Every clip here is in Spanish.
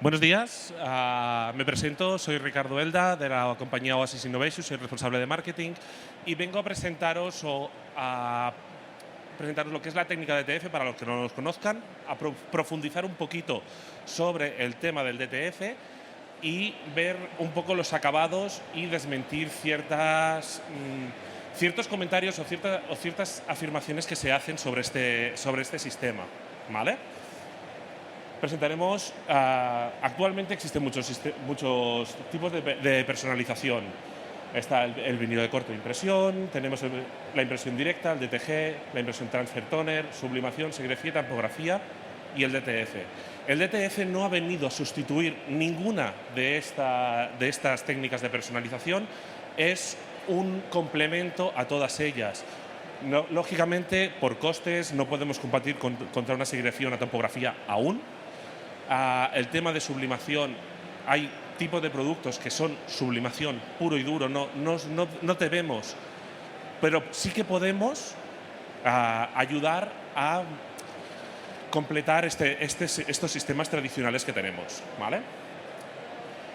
Buenos días, me presento, soy Ricardo Elda de la compañía Oasis Innovation, soy responsable de marketing y vengo a presentaros lo que es la técnica de DTF para los que no los conozcan, a profundizar un poquito sobre el tema del DTF y ver un poco los acabados y desmentir ciertos comentarios o ciertas afirmaciones que se hacen sobre este sistema, ¿vale? Presentaremos, actualmente existen muchos tipos de personalización. Está el vinilo de corte de impresión, tenemos la impresión directa, el DTG, la impresión transfer toner, sublimación, serigrafía, tipografía y el DTF. El DTF no ha venido a sustituir ninguna de estas técnicas de personalización, es un complemento a todas ellas. No, lógicamente, por costes, no podemos competir contra una serigrafía o una tipografía aún. El tema de sublimación, hay tipos de productos que son sublimación puro y duro, no debemos, pero sí que podemos ayudar a completar estos sistemas tradicionales que tenemos, ¿vale?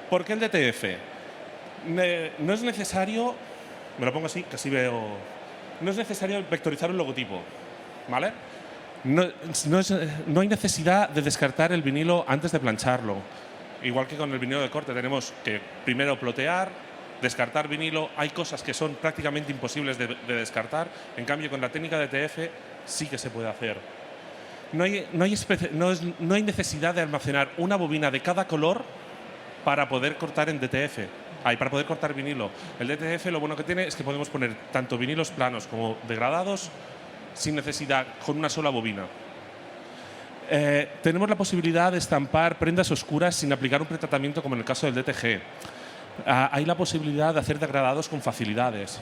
¿Por qué el DTF? No es necesario, me lo pongo así, que así veo, no es necesario vectorizar un logotipo, ¿vale? No hay necesidad de descartar el vinilo antes de plancharlo. Igual que con el vinilo de corte tenemos que primero plotear, descartar vinilo. Hay cosas que son prácticamente imposibles de descartar. En cambio, con la técnica de DTF sí que se puede hacer. No hay necesidad de almacenar una bobina de cada color para poder cortar en DTF. Para poder cortar vinilo. El DTF lo bueno que tiene es que podemos poner tanto vinilos planos como degradados sin necesidad, con una sola bobina. Tenemos la posibilidad de estampar prendas oscuras sin aplicar un pretratamiento como en el caso del DTG. Hay la posibilidad de hacer degradados con facilidades.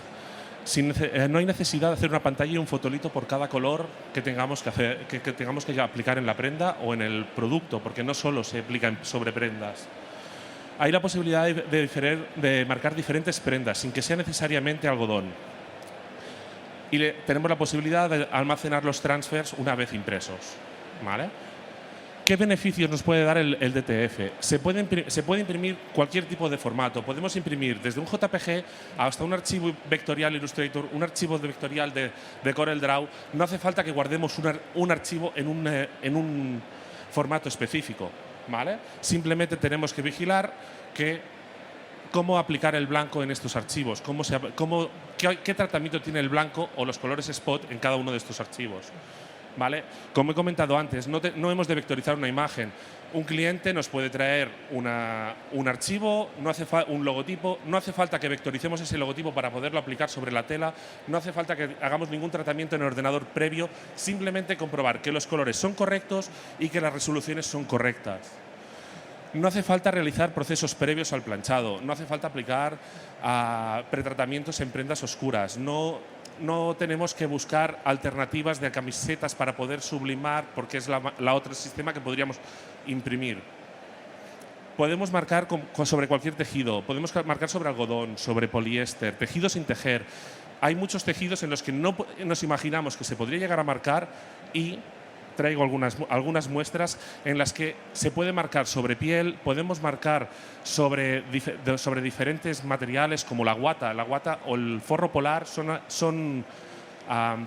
No hay necesidad de hacer una pantalla y un fotolito por cada color que tengamos que aplicar en la prenda o en el producto, porque no solo se aplican sobre prendas. Hay la posibilidad de marcar diferentes prendas sin que sea necesariamente algodón. Y tenemos la posibilidad de almacenar los transfers una vez impresos, ¿vale? ¿Qué beneficios nos puede dar el DTF? Se puede imprimir cualquier tipo de formato. Podemos imprimir desde un JPG hasta un archivo vectorial Illustrator, un archivo vectorial de CorelDRAW. No hace falta que guardemos un archivo en un formato específico, ¿vale? Simplemente tenemos que vigilar cómo aplicar el blanco en estos archivos, qué tratamiento tiene el blanco o los colores spot en cada uno de estos archivos, ¿vale? Como he comentado antes, no hemos de vectorizar una imagen. Un cliente nos puede traer un archivo, un logotipo, no hace falta que vectoricemos ese logotipo para poderlo aplicar sobre la tela, no hace falta que hagamos ningún tratamiento en el ordenador previo, simplemente comprobar que los colores son correctos y que las resoluciones son correctas. No hace falta realizar procesos previos al planchado, no hace falta aplicar pretratamientos en prendas oscuras, no tenemos que buscar alternativas de camisetas para poder sublimar, porque es la otro sistema que podríamos imprimir. Podemos marcar sobre cualquier tejido, podemos marcar sobre algodón, sobre poliéster, tejidos sin tejer. Hay muchos tejidos en los que no nos imaginamos que se podría llegar a marcar y traigo algunas muestras en las que se puede marcar sobre piel, podemos marcar sobre diferentes materiales como la guata o el forro polar, son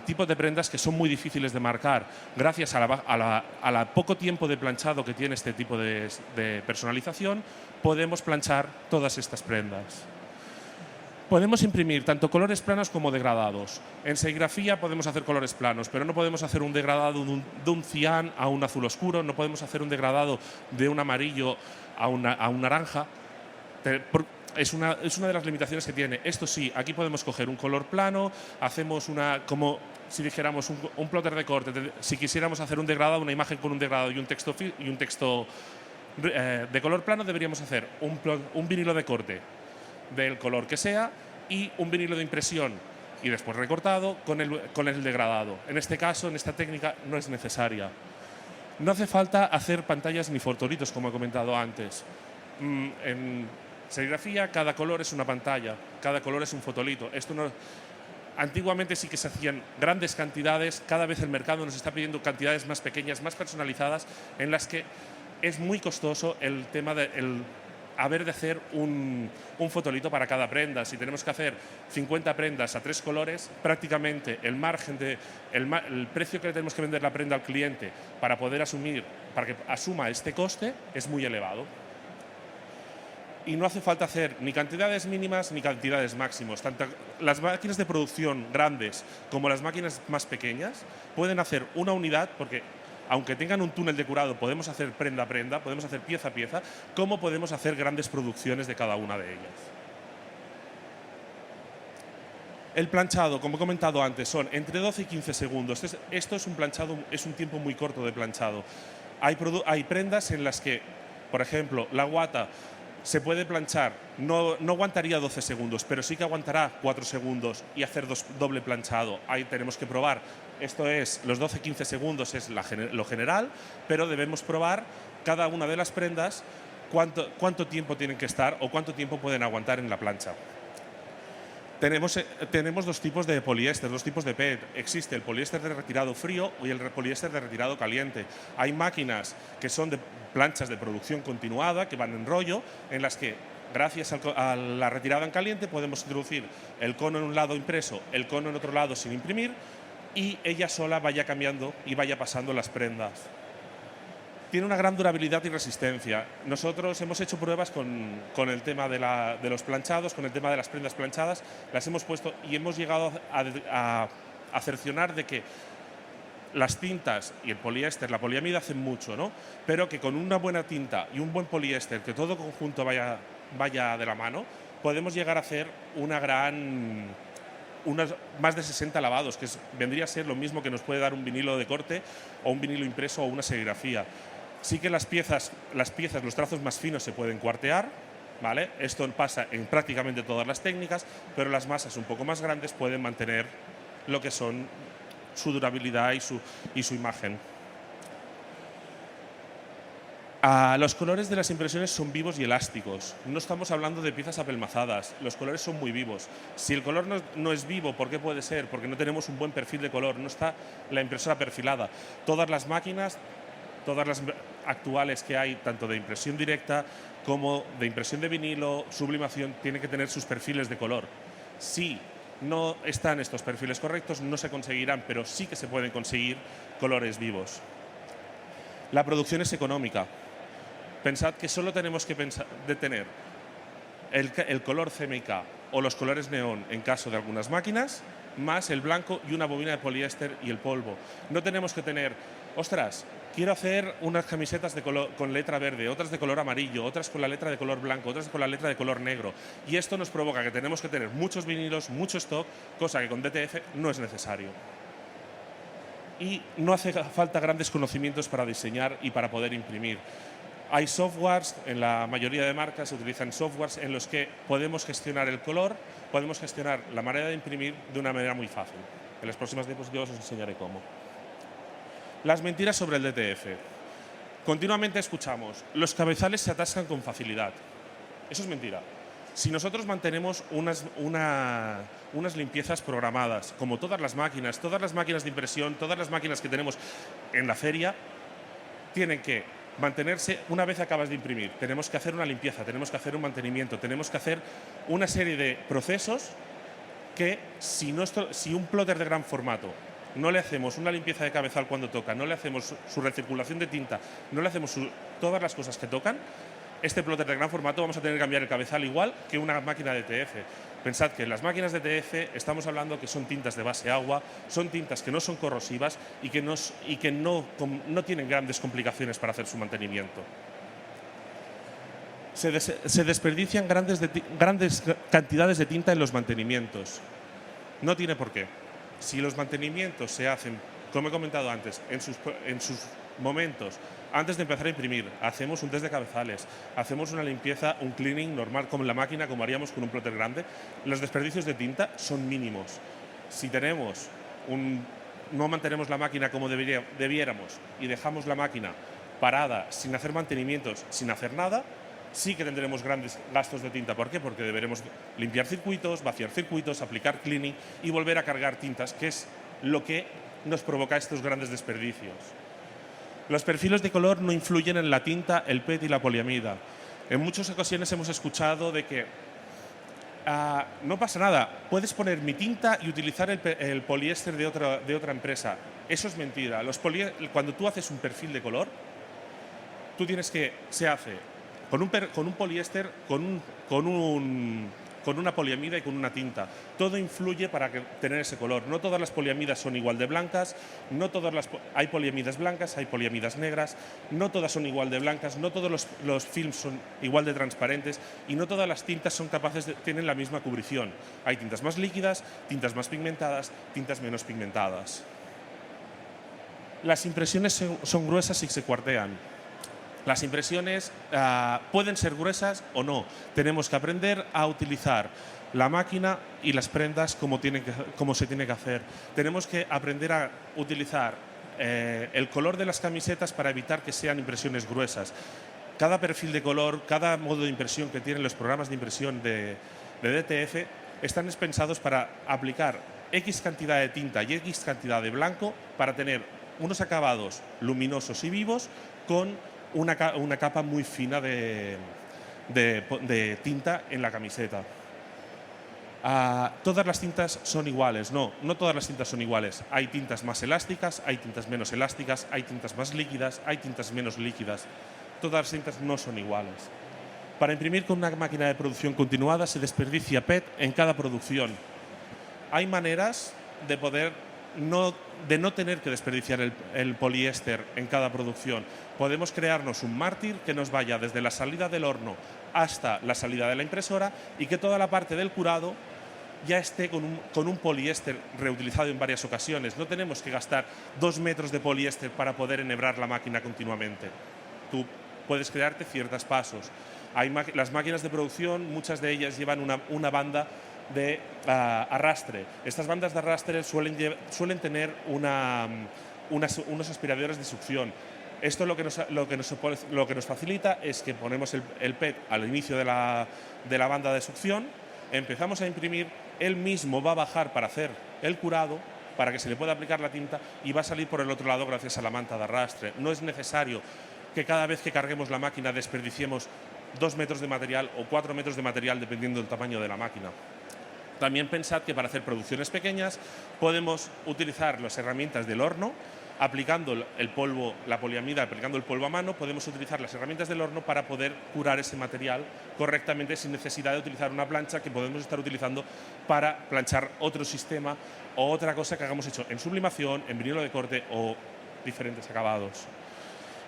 tipos de prendas que son muy difíciles de marcar. Gracias a la poco tiempo de planchado que tiene este tipo de personalización, podemos planchar todas estas prendas. Podemos imprimir tanto colores planos como degradados. En serigrafía podemos hacer colores planos, pero no podemos hacer un degradado de un cian a un azul oscuro, no podemos hacer un degradado de un amarillo a un naranja. Es una de las limitaciones que tiene. Esto sí, aquí podemos coger un color plano, hacemos como si dijéramos un plotter de corte. Si quisiéramos hacer un degradado, una imagen con un degradado y un texto de color plano, deberíamos hacer un vinilo de corte del color que sea y un vinilo de impresión y después recortado con el degradado. En este caso, en esta técnica, no es necesaria. No hace falta hacer pantallas ni fotolitos, como he comentado antes. En serigrafía, cada color es una pantalla, cada color es un fotolito. Antiguamente sí que se hacían grandes cantidades, cada vez el mercado nos está pidiendo cantidades más pequeñas, más personalizadas, en las que es muy costoso el tema de haber de hacer un fotolito para cada prenda. Si tenemos que hacer 50 prendas a 3 colores, prácticamente el margen el precio que le tenemos que vender la prenda al cliente para que asuma este coste es muy elevado. Y no hace falta hacer ni cantidades mínimas ni cantidades máximas. Tanto las máquinas de producción grandes como las máquinas más pequeñas pueden hacer una unidad, porque aunque tengan un túnel de curado, podemos hacer prenda a prenda, podemos hacer pieza a pieza, como podemos hacer grandes producciones de cada una de ellas. El planchado, como he comentado antes, son entre 12 y 15 segundos. Esto es un planchado, es un tiempo muy corto de planchado. Hay prendas en las que, por ejemplo, la guata se puede planchar, no aguantaría 12 segundos, pero sí que aguantará 4 segundos y hacer doble planchado. Ahí tenemos que probar. Esto es, los 12-15 segundos es lo general, pero debemos probar cada una de las prendas cuánto tiempo tienen que estar o cuánto tiempo pueden aguantar en la plancha. Tenemos dos tipos de poliéster, dos tipos de PET. Existe el poliéster de retirado frío y el poliéster de retirado caliente. Hay máquinas que son de planchas de producción continuada, que van en rollo, en las que gracias a la retirada en caliente podemos introducir el cono en un lado impreso, el cono en otro lado sin imprimir, y ella sola vaya cambiando y vaya pasando las prendas. Tiene una gran durabilidad y resistencia. Nosotros hemos hecho pruebas con el tema de los planchados, con el tema de las prendas planchadas, las hemos puesto y hemos llegado a cercionar de que las tintas y el poliéster, la poliamida hacen mucho, ¿no? Pero que con una buena tinta y un buen poliéster, que todo conjunto vaya de la mano, podemos llegar a hacer más de 60 lavados, que vendría a ser lo mismo que nos puede dar un vinilo de corte o un vinilo impreso o una serigrafía. Sí que las piezas, los trazos más finos se pueden cuartear, ¿vale? Esto pasa en prácticamente todas las técnicas, pero las masas un poco más grandes pueden mantener lo que son su durabilidad y su imagen. Los colores de las impresiones son vivos y elásticos. No estamos hablando de piezas apelmazadas. Los colores son muy vivos. Si el color no es vivo, ¿por qué puede ser? Porque no tenemos un buen perfil de color, no está la impresora perfilada. Todas las máquinas, todas las actuales que hay, tanto de impresión directa como de impresión de vinilo, sublimación, tienen que tener sus perfiles de color. Si no están estos perfiles correctos, no se conseguirán, pero sí que se pueden conseguir colores vivos. La producción es económica. Pensad que solo tenemos que tener el color CMYK o los colores neón en caso de algunas máquinas, más el blanco y una bobina de poliéster y el polvo. No tenemos que tener, ostras, quiero hacer unas camisetas con letra verde, otras de color amarillo, otras con la letra de color blanco, otras con la letra de color negro. Y esto nos provoca que tenemos que tener muchos vinilos, mucho stock, cosa que con DTF no es necesario. Y no hace falta grandes conocimientos para diseñar y para poder imprimir. Hay softwares, en la mayoría de marcas se utilizan softwares en los que podemos gestionar el color, podemos gestionar la manera de imprimir de una manera muy fácil. En las próximas diapositivas os enseñaré cómo. Las mentiras sobre el DTF. Continuamente escuchamos, los cabezales se atascan con facilidad. Eso es mentira. Si nosotros mantenemos unas limpiezas programadas, como todas las máquinas de impresión, todas las máquinas que tenemos en la feria, tienen que mantenerse una vez acabas de imprimir. Tenemos que hacer una limpieza, tenemos que hacer un mantenimiento, tenemos que hacer una serie de procesos que si un plotter de gran formato no le hacemos una limpieza de cabezal cuando toca, no le hacemos su recirculación de tinta, no le hacemos todas las cosas que tocan, este plotter de gran formato vamos a tener que cambiar el cabezal igual que una máquina de TF. Pensad que las máquinas de TF estamos hablando que son tintas de base agua, son tintas que no son corrosivas y que no tienen grandes complicaciones para hacer su mantenimiento. Se desperdician grandes cantidades de tinta en los mantenimientos. No tiene por qué. Si los mantenimientos se hacen, como he comentado antes, en sus momentos, antes de empezar a imprimir, hacemos un test de cabezales, hacemos una limpieza, un cleaning normal con la máquina, como haríamos con un plotter grande, los desperdicios de tinta son mínimos. Si no mantenemos la máquina como debiéramos y dejamos la máquina parada, sin hacer mantenimientos, sin hacer nada, sí que tendremos grandes gastos de tinta. ¿Por qué? Porque deberemos limpiar circuitos, vaciar circuitos, aplicar cleaning y volver a cargar tintas, que es lo que nos provoca estos grandes desperdicios. Los perfiles de color no influyen en la tinta, el PET y la poliamida. En muchas ocasiones hemos escuchado de que no pasa nada, puedes poner mi tinta y utilizar el poliéster de otra empresa. Eso es mentira. Cuando tú haces un perfil de color, se hace con un poliéster, con una poliamida y con una tinta. Todo influye para tener ese color. No todas las poliamidas son igual de blancas, hay poliamidas blancas, hay poliamidas negras, no todas son igual de blancas, no todos los films son igual de transparentes y no todas las tintas tienen la misma cubrición. Hay tintas más líquidas, tintas más pigmentadas, tintas menos pigmentadas. Las impresiones son gruesas y se cuartean. Las impresiones pueden ser gruesas o no. Tenemos que aprender a utilizar la máquina y las prendas como se tiene que hacer. Tenemos que aprender a utilizar el color de las camisetas para evitar que sean impresiones gruesas. Cada perfil de color, cada modo de impresión que tienen los programas de impresión de DTF están pensados para aplicar X cantidad de tinta y X cantidad de blanco para tener unos acabados luminosos y vivos con una capa muy fina de tinta en la camiseta. ¿Todas las tintas son iguales? No todas las tintas son iguales. Hay tintas más elásticas, hay tintas menos elásticas, hay tintas más líquidas, hay tintas menos líquidas. Todas las tintas no son iguales. Para imprimir con una máquina de producción continuada se desperdicia PET en cada producción. Hay maneras de no tener que desperdiciar el poliéster en cada producción. Podemos crearnos un mártir que nos vaya desde la salida del horno hasta la salida de la impresora y que toda la parte del curado ya esté con un poliéster reutilizado en varias ocasiones. No tenemos que gastar 2 metros de poliéster para poder enhebrar la máquina continuamente. Tú puedes crearte ciertos pasos. Las máquinas de producción, muchas de ellas llevan una banda de arrastre. Estas bandas de arrastre suelen tener unos aspiradores de succión. Esto lo que nos facilita es que ponemos el PET al inicio de la banda de succión, empezamos a imprimir, él mismo va a bajar para hacer el curado, para que se le pueda aplicar la tinta y va a salir por el otro lado gracias a la manta de arrastre. No es necesario que cada vez que carguemos la máquina desperdiciemos 2 metros de material o 4 metros de material dependiendo del tamaño de la máquina. También pensad que para hacer producciones pequeñas podemos utilizar las herramientas del horno, aplicando el polvo, la poliamida, aplicando el polvo a mano, podemos utilizar las herramientas del horno para poder curar ese material correctamente sin necesidad de utilizar una plancha que podemos estar utilizando para planchar otro sistema o otra cosa que hagamos hecho en sublimación, en vinilo de corte o diferentes acabados.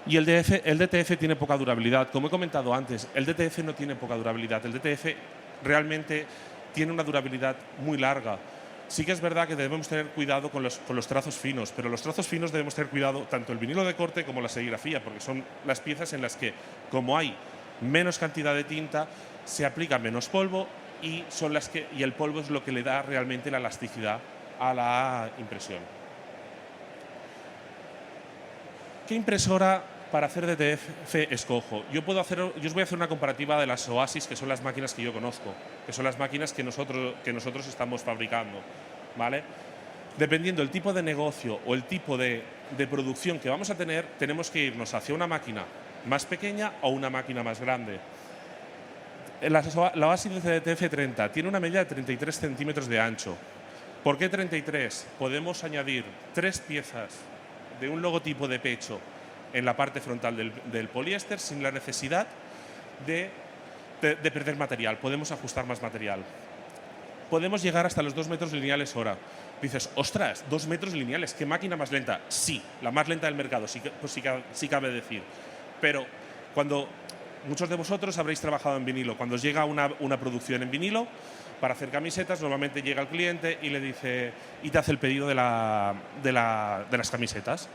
Y el DTF tiene poca durabilidad. Como he comentado antes, el DTF no tiene poca durabilidad. El DTF realmente tiene una durabilidad muy larga. Sí que es verdad que debemos tener cuidado con los trazos finos, pero los trazos finos debemos tener cuidado tanto el vinilo de corte como la serigrafía, porque son las piezas en las que, como hay menos cantidad de tinta, se aplica menos polvo y el polvo es lo que le da realmente la elasticidad a la impresión. ¿Qué impresora para hacer DTF escojo? Yo os voy a hacer una comparativa de las Oasis, que son las máquinas que yo conozco, que son las máquinas que nosotros estamos fabricando, ¿vale? Dependiendo del tipo de negocio o el tipo de producción que vamos a tener, tenemos que irnos hacia una máquina más pequeña o una máquina más grande. La Oasis de DTF 30 tiene una medida de 33 centímetros de ancho. ¿Por qué 33? Podemos añadir 3 piezas de un logotipo de pecho en la parte frontal del poliéster sin la necesidad de perder material. Podemos ajustar más material. Podemos llegar hasta los 2 metros lineales hora. Dices, ostras, 2 metros lineales, ¿qué máquina más lenta? Sí, la más lenta del mercado, sí cabe decir. Pero cuando muchos de vosotros habréis trabajado en vinilo, cuando os llega una producción en vinilo para hacer camisetas, normalmente llega el cliente y le dice y te hace el pedido de las camisetas.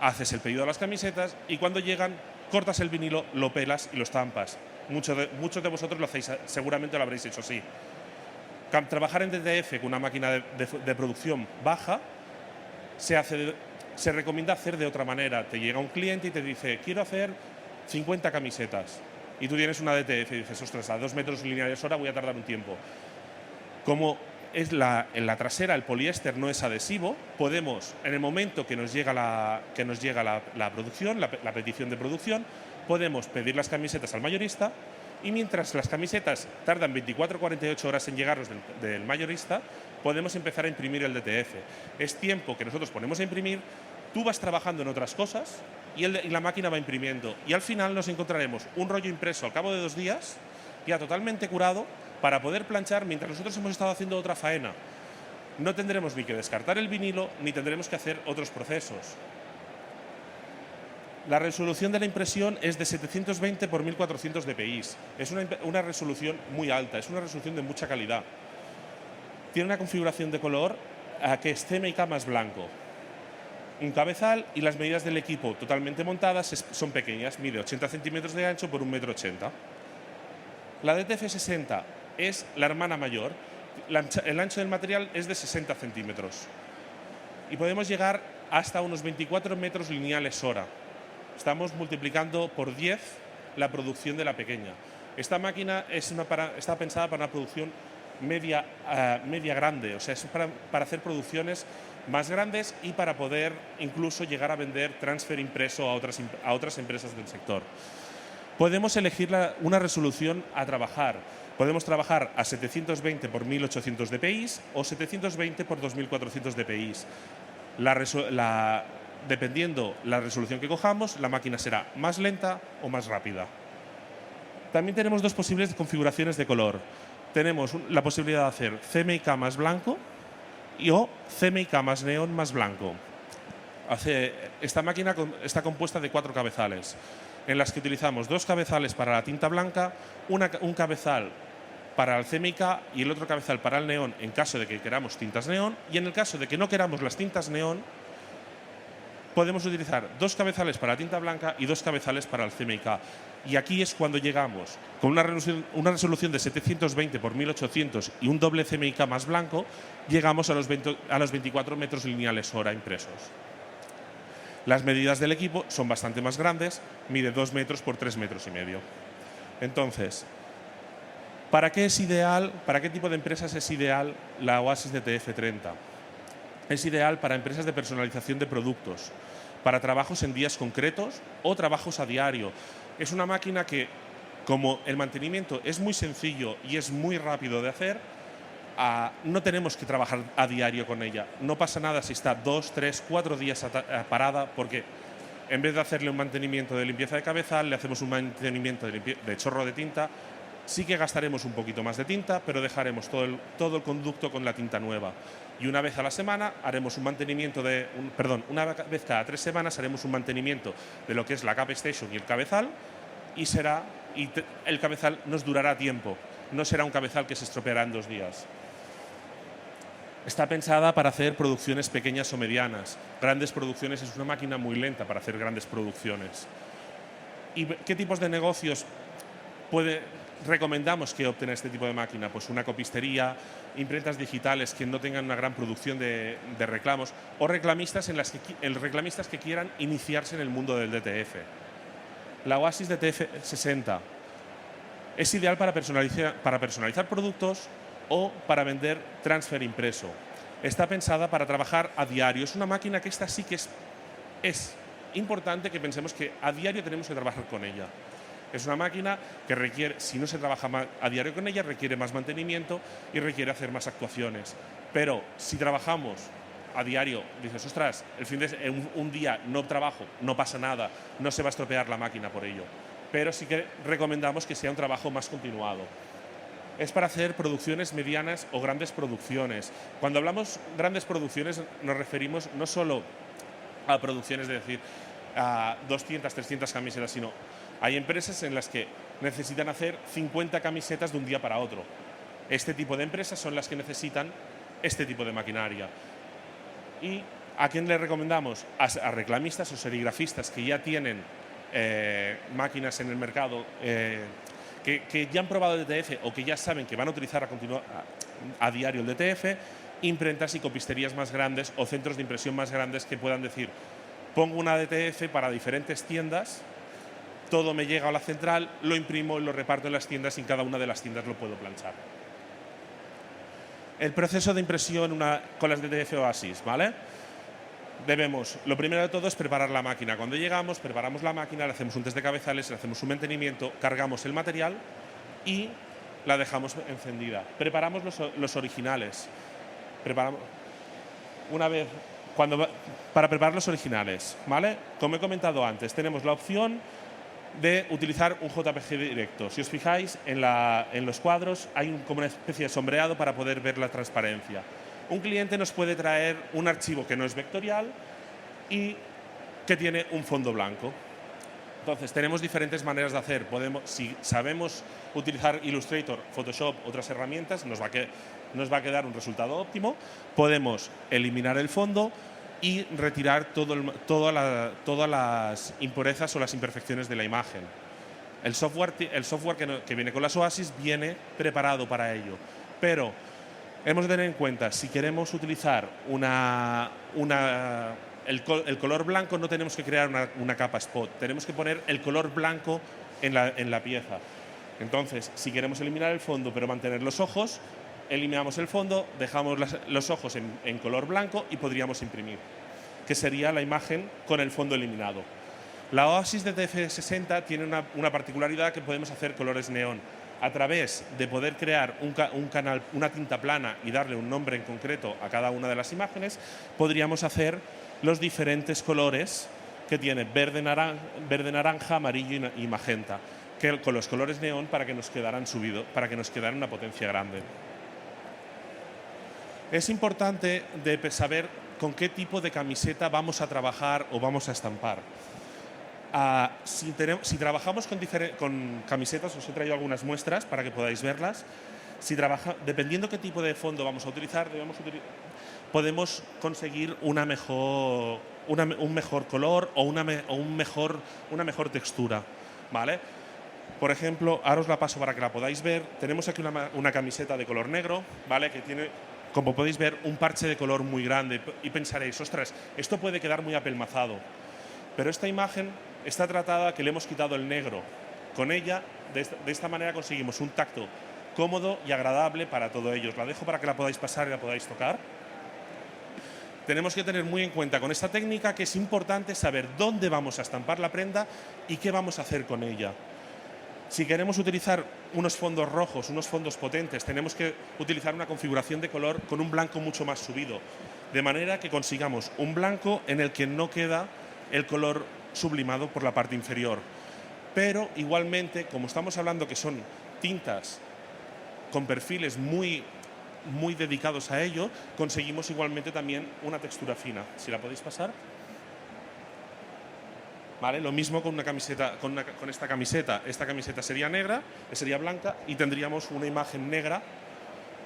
Haces el pedido de las camisetas y cuando llegan cortas el vinilo, lo pelas y lo estampas. Muchos de vosotros lo hacéis, seguramente lo habréis hecho así. Trabajar en DTF con una máquina de producción baja se recomienda hacer de otra manera. Te llega un cliente y te dice, quiero hacer 50 camisetas. Y tú tienes una DTF y dices, ostras, a 2 metros lineales hora voy a tardar un tiempo. Como en la trasera el poliéster no es adhesivo. Podemos, en el momento que nos llega la producción, la petición de producción, podemos pedir las camisetas al mayorista, y mientras las camisetas tardan 24 o 48 horas en llegarnos del mayorista, podemos empezar a imprimir el DTF. Es tiempo que nosotros ponemos a imprimir, tú vas trabajando en otras cosas y la máquina va imprimiendo. Y al final nos encontraremos un rollo impreso al cabo de 2 días, ya totalmente curado, para poder planchar mientras nosotros hemos estado haciendo otra faena. No tendremos ni que descartar el vinilo, ni tendremos que hacer otros procesos. La resolución de la impresión es de 720 por 1400 dpi. Es una resolución muy alta, es una resolución de mucha calidad. Tiene una configuración de color que es CMYK más blanco. Un cabezal y las medidas del equipo totalmente montadas son pequeñas, mide 80 centímetros de ancho por 1,80 m. La DTF60 es la hermana mayor. El ancho del material es de 60 centímetros. Y podemos llegar hasta unos 24 metros lineales hora. Estamos multiplicando por 10 la producción de la pequeña. Esta máquina está pensada para una producción media grande, o sea, es para hacer producciones más grandes y para poder incluso llegar a vender transfer impreso a otras empresas del sector. Podemos elegir una resolución a trabajar. Podemos trabajar a 720 por 1800 dpi o 720 por 2400 dpi. Dependiendo la resolución que cojamos, la máquina será más lenta o más rápida. También tenemos dos posibles configuraciones de color. Tenemos la posibilidad de hacer CMYK más blanco o CMYK más neón más blanco. Esta máquina está compuesta de 4 cabezales, en las que utilizamos 2 cabezales para la tinta blanca, un cabezal para el CMYK y el otro cabezal para el neón en caso de que queramos tintas neón, y en el caso de que no queramos las tintas neón, podemos utilizar 2 cabezales para la tinta blanca y 2 cabezales para el CMYK. Y aquí es cuando llegamos, con una resolución de 720 por 1800 y un doble CMYK más blanco, llegamos a los 24 metros lineales hora impresos. Las medidas del equipo son bastante más grandes, mide 2 metros por 3,5 metros. Entonces, ¿para qué tipo de empresas es ideal la Oasis DTF30? Es ideal para empresas de personalización de productos, para trabajos en días concretos o trabajos a diario. Es una máquina que, como el mantenimiento es muy sencillo y es muy rápido de hacer, no tenemos que trabajar a diario con ella. No pasa nada si está 2, 3, 4 días parada, porque en vez de hacerle un mantenimiento de limpieza de cabezal, le hacemos un mantenimiento de chorro de tinta. Sí que gastaremos un poquito más de tinta, pero dejaremos todo el conducto con la tinta nueva. Y una vez a la semana haremos un mantenimiento una vez cada 3 semanas haremos un mantenimiento de lo que es la cap station y el cabezal, y el cabezal nos durará tiempo. No será un cabezal que se estropeará en 2 días. Está pensada para hacer producciones pequeñas o medianas. Grandes producciones es una máquina muy lenta para hacer grandes producciones. ¿Y qué tipos de negocios recomendamos que opten este tipo de máquina? Pues una copistería, imprentas digitales que no tengan una gran producción de reclamos, o reclamistas que quieran iniciarse en el mundo del DTF. La Oasis DTF60 es ideal para personalizar productos o para vender transfer impreso. Está pensada para trabajar a diario. Es una máquina que esta sí que es importante que pensemos que a diario tenemos que trabajar con ella. Es una máquina que requiere, si no se trabaja a diario con ella, requiere más mantenimiento y requiere hacer más actuaciones. Pero si trabajamos a diario, dices, ostras, un día no trabajo, no pasa nada, no se va a estropear la máquina por ello. Pero sí que recomendamos que sea un trabajo más continuado. Es para hacer producciones medianas o grandes producciones. Cuando hablamos grandes producciones nos referimos no solo a producciones de decir a 200, 300 camisetas, sino hay empresas en las que necesitan hacer 50 camisetas de un día para otro. Este tipo de empresas son las que necesitan este tipo de maquinaria. ¿Y a quién le recomendamos? A reclamistas o serigrafistas que ya tienen máquinas en el mercado, que ya han probado el DTF o que ya saben que van a utilizar a diario el DTF, imprentas y copisterías más grandes o centros de impresión más grandes que puedan decir, pongo una DTF para diferentes tiendas, todo me llega a la central, lo imprimo y lo reparto en las tiendas y en cada una de las tiendas lo puedo planchar. El proceso de impresión con las DTF Oasis, ¿vale? Lo primero de todo es preparar la máquina. Cuando llegamos, preparamos la máquina, le hacemos un test de cabezales, le hacemos un mantenimiento, cargamos el material y la dejamos encendida. Preparamos los originales. Para preparar los originales, ¿vale? Como he comentado antes, tenemos la opción de utilizar un JPG directo. Si os fijáis, en los cuadros hay como una especie de sombreado para poder ver la transparencia. Un cliente nos puede traer un archivo que no es vectorial y que tiene un fondo blanco. Entonces, tenemos diferentes maneras de hacer. Si sabemos utilizar Illustrator, Photoshop, otras herramientas, nos va a quedar un resultado óptimo. Podemos eliminar el fondo y retirar todas las impurezas o las imperfecciones de la imagen. El software que viene con las Oasis viene preparado para ello. Pero hemos de tener en cuenta, si queremos utilizar el color blanco, no tenemos que crear una capa spot. Tenemos que poner el color blanco en la pieza. Entonces, si queremos eliminar el fondo pero mantener los ojos, eliminamos el fondo, dejamos los ojos en color blanco y podríamos imprimir, que sería la imagen con el fondo eliminado. La Oasis de TF60 tiene una particularidad, que podemos hacer colores neón. A través de poder crear una tinta plana y darle un nombre en concreto a cada una de las imágenes, podríamos hacer los diferentes colores que tiene verde, naranja, amarillo y magenta, con los colores neón para que nos quedaran una potencia grande. Es importante saber con qué tipo de camiseta vamos a trabajar o vamos a estampar. Si trabajamos con camisetas, os he traído algunas muestras para que podáis verlas. Dependiendo qué tipo de fondo vamos a utilizar, podemos conseguir un mejor color o una mejor textura, ¿vale? Por ejemplo, ahora os la paso para que la podáis ver. Tenemos aquí una camiseta de color negro, ¿vale? Que tiene, como podéis ver, un parche de color muy grande. Y pensaréis, ostras, esto puede quedar muy apelmazado. Pero esta imagen está tratada que le hemos quitado el negro. Con ella, de esta manera, conseguimos un tacto cómodo y agradable para todos ellos. La dejo para que la podáis pasar y la podáis tocar. Tenemos que tener muy en cuenta con esta técnica que es importante saber dónde vamos a estampar la prenda y qué vamos a hacer con ella. Si queremos utilizar unos fondos rojos, unos fondos potentes, tenemos que utilizar una configuración de color con un blanco mucho más subido, de manera que consigamos un blanco en el que no queda el color sublimado por la parte inferior. Pero igualmente, como estamos hablando que son tintas con perfiles muy dedicados a ello, conseguimos igualmente también una textura fina. Si la podéis pasar. ¿Vale? Lo mismo con una camiseta, con esta camiseta. Esta camiseta sería negra, sería blanca y tendríamos una imagen negra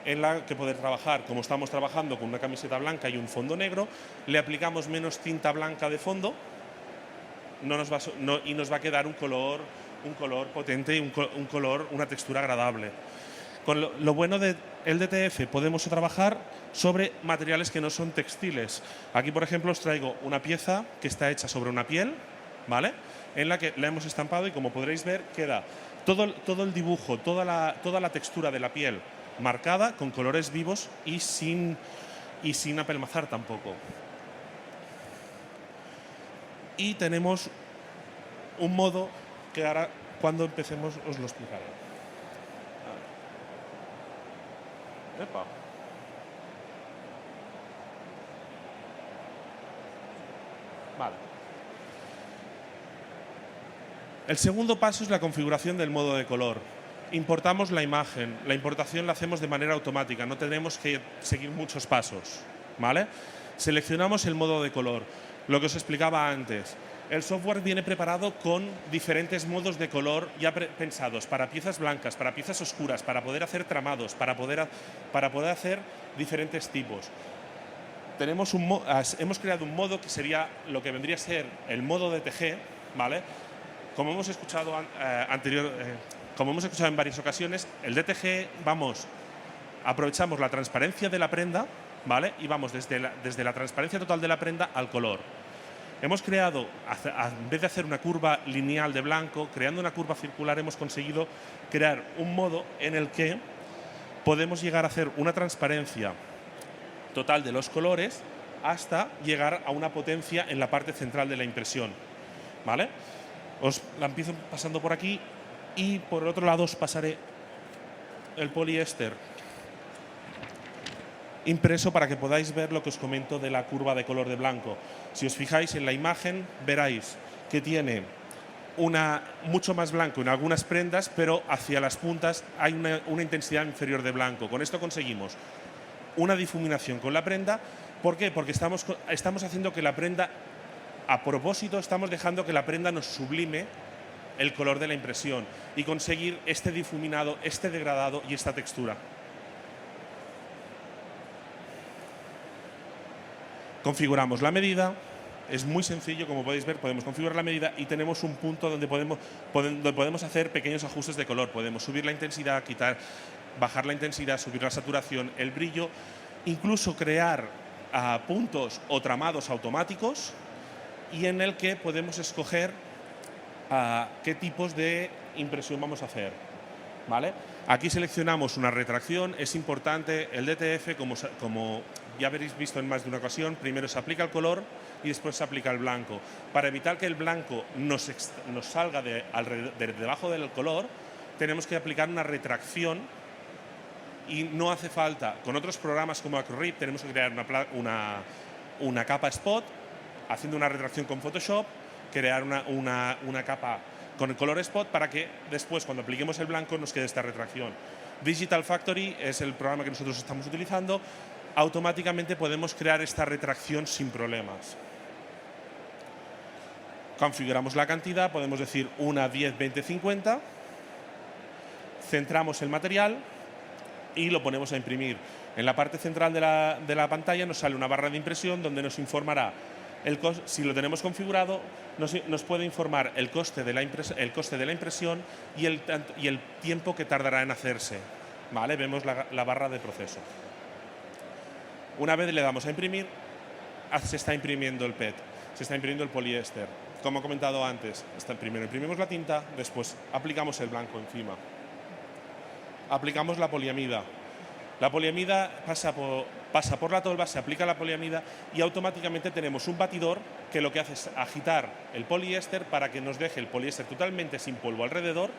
en la que poder trabajar. Como estamos trabajando con una camiseta blanca y un fondo negro, le aplicamos menos tinta blanca de fondo y nos va a quedar un color potente y una textura agradable. Con lo bueno del DTF, podemos trabajar sobre materiales que no son textiles. Aquí, por ejemplo, os traigo una pieza que está hecha sobre una piel, ¿vale? En la que la hemos estampado y, como podréis ver, queda todo el dibujo, toda la textura de la piel marcada con colores vivos y sin apelmazar tampoco. Y tenemos un modo que ahora, cuando empecemos, os lo explicaré. Epa. Vale. El segundo paso es la configuración del modo de color. Importamos la imagen. La importación la hacemos de manera automática, no tenemos que seguir muchos pasos, ¿vale? Seleccionamos el modo de color. Lo que os explicaba antes. El software viene preparado con diferentes modos de color ya pensados para piezas blancas, para piezas oscuras, para poder hacer tramados, para poder hacer diferentes tipos. Hemos creado un modo que sería lo que vendría a ser el modo DTG, ¿vale? Como hemos escuchado en varias ocasiones, el DTG aprovechamos la transparencia de la prenda, ¿vale? Y vamos desde la transparencia total de la prenda al color. Hemos creado, en vez de hacer una curva lineal de blanco, creando una curva circular, hemos conseguido crear un modo en el que podemos llegar a hacer una transparencia total de los colores hasta llegar a una potencia en la parte central de la impresión, ¿vale? Os la empiezo pasando por aquí y por el otro lado os pasaré el poliéster impreso para que podáis ver lo que os comento de la curva de color de blanco. Si os fijáis en la imagen, veréis que tiene mucho más blanco en algunas prendas, pero hacia las puntas hay una intensidad inferior de blanco. Con esto conseguimos una difuminación con la prenda. ¿Por qué? Porque estamos haciendo que la prenda, a propósito, estamos dejando que la prenda nos sublime el color de la impresión y conseguir este difuminado, este degradado y esta textura. Configuramos la medida, es muy sencillo, como podéis ver, podemos configurar la medida y tenemos un punto donde podemos hacer pequeños ajustes de color. Podemos subir la intensidad, bajar la intensidad, subir la saturación, el brillo, incluso crear puntos o tramados automáticos y en el que podemos escoger qué tipos de impresión vamos a hacer, ¿vale? Aquí seleccionamos una retracción, es importante, el DTF, como ya habréis visto en más de una ocasión, primero se aplica el color y después se aplica el blanco. Para evitar que el blanco nos salga de debajo del color, tenemos que aplicar una retracción y no hace falta. Con otros programas como AcroRip tenemos que crear una capa spot, haciendo una retracción con Photoshop, crear una capa con el color spot para que después, cuando apliquemos el blanco, nos quede esta retracción. Digital Factory es el programa que nosotros estamos utilizando. Automáticamente podemos crear esta retracción sin problemas. Configuramos la cantidad, podemos decir 1, 10, 20, 50. Centramos el material y lo ponemos a imprimir. En la parte central de la pantalla nos sale una barra de impresión donde nos informará, si lo tenemos configurado, nos puede informar el coste de la impresión y el tiempo que tardará en hacerse, ¿vale? Vemos la barra de proceso. Una vez le damos a imprimir, se está imprimiendo el PET, se está imprimiendo el poliéster. Como he comentado antes, primero imprimimos la tinta, después aplicamos el blanco encima. Aplicamos la poliamida. La poliamida pasa por la tolva, se aplica la poliamida y automáticamente tenemos un batidor que lo que hace es agitar el poliéster para que nos deje el poliéster totalmente sin polvo alrededor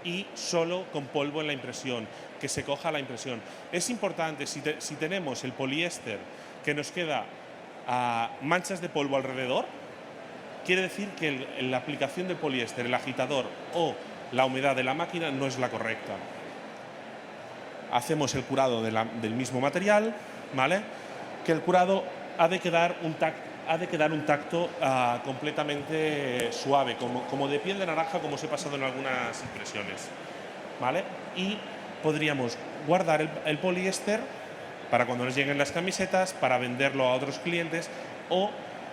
y solo con polvo en la impresión, que se coja la impresión. Es importante, si tenemos el poliéster que nos queda manchas de polvo alrededor, quiere decir que la aplicación del poliéster, el agitador o la humedad de la máquina no es la correcta. Hacemos el curado del mismo material, ¿vale? Que el curado ha de quedar un tacto completamente suave, como de piel de naranja, como os he pasado en algunas impresiones, ¿vale? Y podríamos guardar el poliéster para cuando nos lleguen las camisetas, para venderlo a otros clientes, o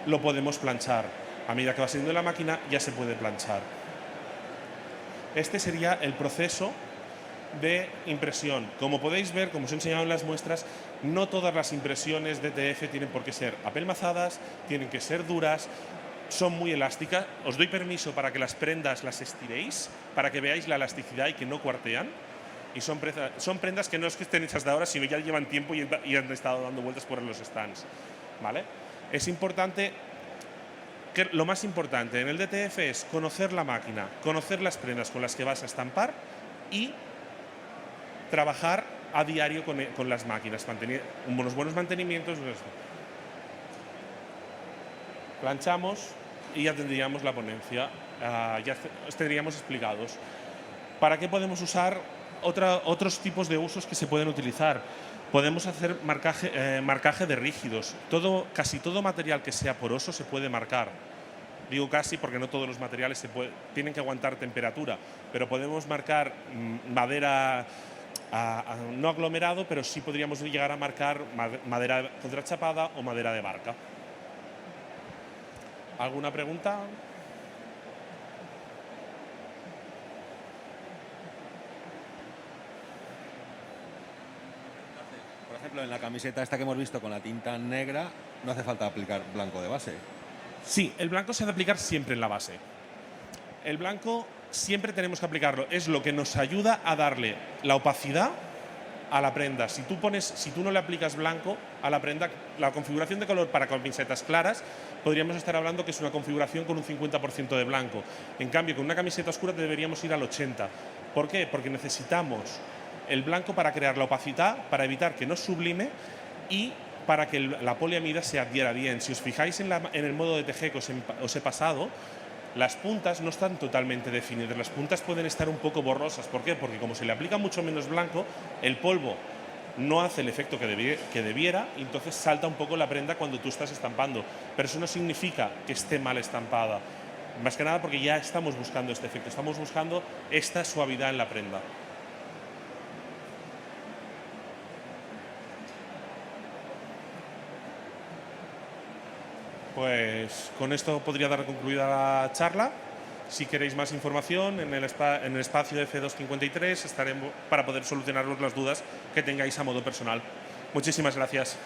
lo podemos planchar. A medida que va saliendo de la máquina ya se puede planchar. Este sería el proceso de impresión. Como podéis ver, como os he enseñado en las muestras, no todas las impresiones DTF tienen por qué ser apelmazadas, tienen que ser duras, son muy elásticas. Os doy permiso para que las prendas las estiréis, para que veáis la elasticidad y que no cuartean. Y son prendas que no es que estén hechas de ahora, sino ya llevan tiempo y han estado dando vueltas por los stands, ¿vale? Es importante, lo más importante en el DTF es conocer la máquina, conocer las prendas con las que vas a estampar y trabajar a diario con las máquinas, unos buenos mantenimientos. Planchamos y ya tendríamos la ponencia, ya estaríamos explicados. ¿Para qué podemos usar otros tipos de usos que se pueden utilizar? Podemos hacer marcaje de rígidos. Casi todo material que sea poroso se puede marcar. Digo casi porque no todos los materiales tienen que aguantar temperatura, pero podemos marcar madera no aglomerado, pero sí podríamos llegar a marcar madera contrachapada o madera de barca. ¿Alguna pregunta? Por ejemplo, en la camiseta esta que hemos visto con la tinta negra, no hace falta aplicar blanco de base. Sí, el blanco se ha de aplicar siempre en la base. El blanco siempre tenemos que aplicarlo. Es lo que nos ayuda a darle la opacidad a la prenda. Si tú no le aplicas blanco a la prenda, la configuración de color para camisetas claras, podríamos estar hablando que es una configuración con un 50% de blanco. En cambio, con una camiseta oscura deberíamos ir al 80%. ¿Por qué? Porque necesitamos el blanco para crear la opacidad, para evitar que no sublime y para que la poliamida se adhiera bien. Si os fijáis en el modo de TG que os he pasado, las puntas no están totalmente definidas, las puntas pueden estar un poco borrosas. ¿Por qué? Porque como se le aplica mucho menos blanco, el polvo no hace el efecto que debiera y entonces salta un poco la prenda cuando tú estás estampando. Pero eso no significa que esté mal estampada. Más que nada porque ya estamos buscando este efecto, estamos buscando esta suavidad en la prenda. Pues con esto podría dar concluida la charla. Si queréis más información, en el espacio de F253 estaremos para poder solucionaros las dudas que tengáis a modo personal. Muchísimas gracias.